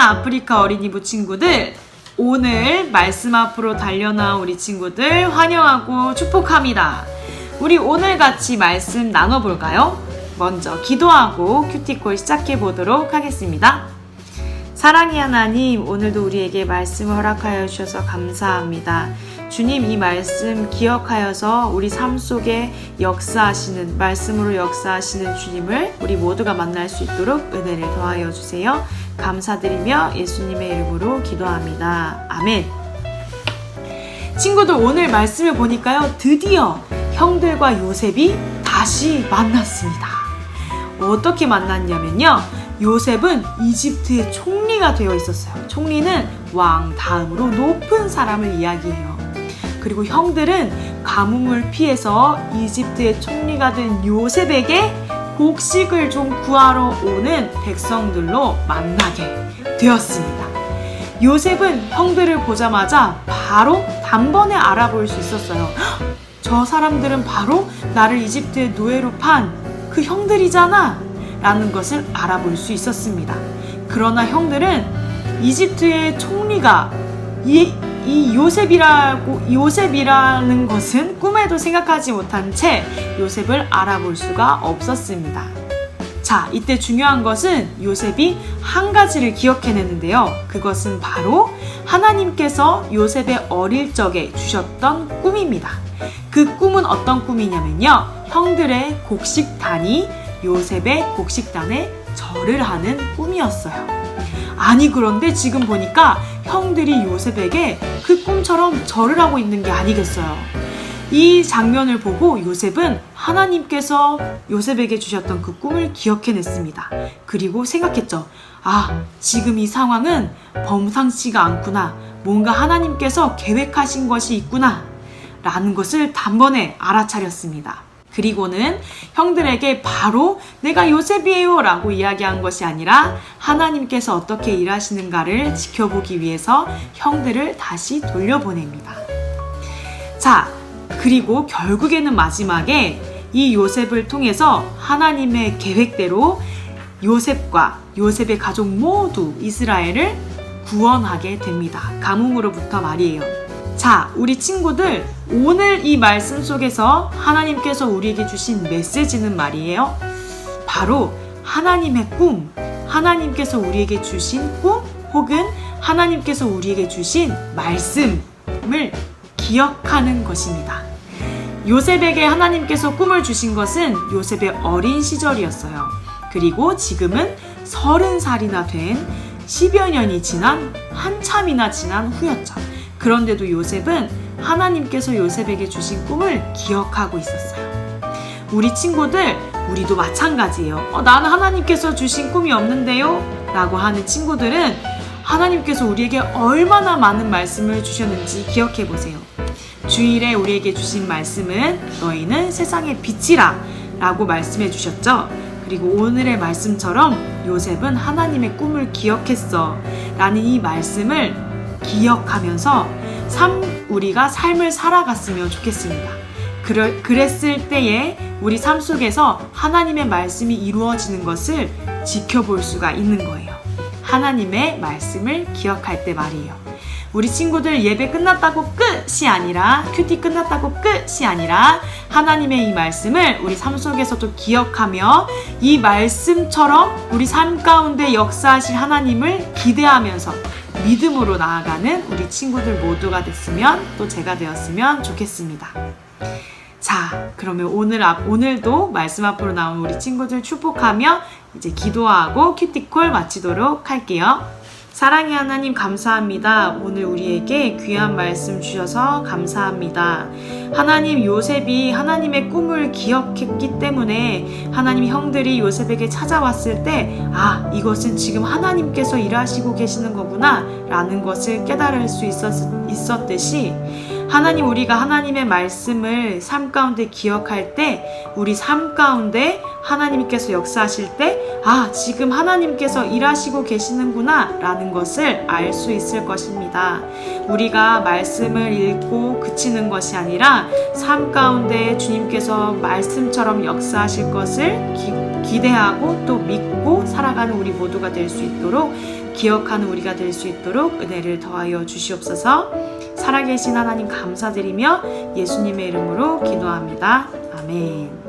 아프리카 어린이부 친구들, 오늘 말씀 앞으로 달려나온 우리 친구들 환영하고 축복합니다. 우리 오늘 같이 말씀 나눠볼까요? 먼저 기도하고 큐티콜 시작해 보도록 하겠습니다. 사랑의 하나님, 오늘도 우리에게 말씀을 허락하여 주셔서 감사합니다. 주님, 이 말씀 기억하여서 우리 삶 속에 역사하시는, 말씀으로 역사하시는 주님을 우리 모두가 만날 수 있도록 은혜를 더하여 주세요. 감사드리며 예수님의 이름으로 기도합니다. 아멘. 친구들, 오늘 말씀을 보니까요, 드디어 형들과 요셉이 다시 만났습니다. 어떻게 만났냐면요, 요셉은 이집트의 총리가 되어 있었어요. 총리는 왕 다음으로 높은 사람을 이야기해요. 그리고 형들은 가뭄을 피해서 이집트의 총리가 된 요셉에게 곡식을 좀 구하러 오는 백성들로 만나게 되었습니다. 요셉은 형들을 보자마자 바로 단번에 알아볼 수 있었어요. 저 사람들은 바로 나를 이집트의 노예로 판 그 형들이잖아 라는 것을 알아볼 수 있었습니다. 그러나 형들은 이집트의 총리가 이 요셉이라는 것은 꿈에도 생각하지 못한 채 요셉을 알아볼 수가 없었습니다. 자, 이때 중요한 것은 요셉이 한 가지를 기억해내는데요. 그것은 바로 하나님께서 요셉의 어릴 적에 주셨던 꿈입니다. 그 꿈은 어떤 꿈이냐면요, 형들의 곡식단이 요셉의 곡식단에 절을 하는 꿈이었어요. 아니, 그런데 지금 보니까 형들이 요셉에게 그 꿈처럼 절을 하고 있는 게 아니겠어요. 이 장면을 보고 요셉은 하나님께서 요셉에게 주셨던 그 꿈을 기억해냈습니다. 그리고 생각했죠. 아, 지금 이 상황은 범상치가 않구나. 뭔가 하나님께서 계획하신 것이 있구나 라는 것을 단번에 알아차렸습니다. 그리고는 형들에게 바로 내가 요셉이에요 라고 이야기한 것이 아니라 하나님께서 어떻게 일하시는가를 지켜보기 위해서 형들을 다시 돌려보냅니다. 자, 그리고 결국에는 마지막에 이 요셉을 통해서 하나님의 계획대로 요셉과 요셉의 가족 모두 이스라엘을 구원하게 됩니다. 가뭄으로부터 말이에요. 자, 우리 친구들, 오늘 이 말씀 속에서 하나님께서 우리에게 주신 메시지는 말이에요, 바로 하나님의 꿈, 하나님께서 우리에게 주신 꿈 혹은 하나님께서 우리에게 주신 말씀을 기억하는 것입니다. 요셉에게 하나님께서 꿈을 주신 것은 요셉의 어린 시절이었어요. 그리고 지금은 30살이나 된 10여 년이 지난, 한참이나 지난 후였죠. 그런데도 요셉은 하나님께서 요셉에게 주신 꿈을 기억하고 있었어요. 우리 친구들, 우리도 마찬가지예요. 나는 하나님께서 주신 꿈이 없는데요 라고 하는 친구들은 하나님께서 우리에게 얼마나 많은 말씀을 주셨는지 기억해 보세요. 주일에 우리에게 주신 말씀은 너희는 세상의 빛이라 라고 말씀해 주셨죠. 그리고 오늘의 말씀처럼 요셉은 하나님의 꿈을 기억했어 라는 이 말씀을 기억하면서 우리가 삶을 살아갔으면 좋겠습니다. 그랬을 때에 우리 삶 속에서 하나님의 말씀이 이루어지는 것을 지켜볼 수가 있는 거예요. 하나님의 말씀을 기억할 때 말이에요. 우리 친구들, 예배 끝났다고 끝이 아니라, 큐티 끝났다고 끝이 아니라 하나님의 이 말씀을 우리 삶 속에서도 기억하며 이 말씀처럼 우리 삶 가운데 역사하실 하나님을 기대하면서 믿음으로 나아가는 우리 친구들 모두가 됐으면, 또 제가 되었으면 좋겠습니다. 자, 그러면 오늘도 말씀 앞으로 나온 우리 친구들 축복하며 이제 기도하고 큐티콜 마치도록 할게요. 사랑의 하나님, 감사합니다. 오늘 우리에게 귀한 말씀 주셔서 감사합니다. 하나님, 요셉이 하나님의 꿈을 기억했기 때문에 하나님 형들이 요셉에게 찾아왔을 때, 아, 이것은 지금 하나님께서 일하시고 계시는 거구나 라는 것을 깨달을 수 있었듯이, 하나님, 우리가 하나님의 말씀을 삶 가운데 기억할 때 우리 삶 가운데 하나님께서 역사하실 때, 아, 지금 하나님께서 일하시고 계시는구나 라는 것을 알 수 있을 것입니다. 우리가 말씀을 읽고 그치는 것이 아니라 삶 가운데 주님께서 말씀처럼 역사하실 것을 기대하고 또 믿고 살아가는 우리 모두가 될 수 있도록 기억하는 우리가 될 수 있도록 은혜를 더하여 주시옵소서. 살아계신 하나님 감사드리며 예수님의 이름으로 기도합니다. 아멘.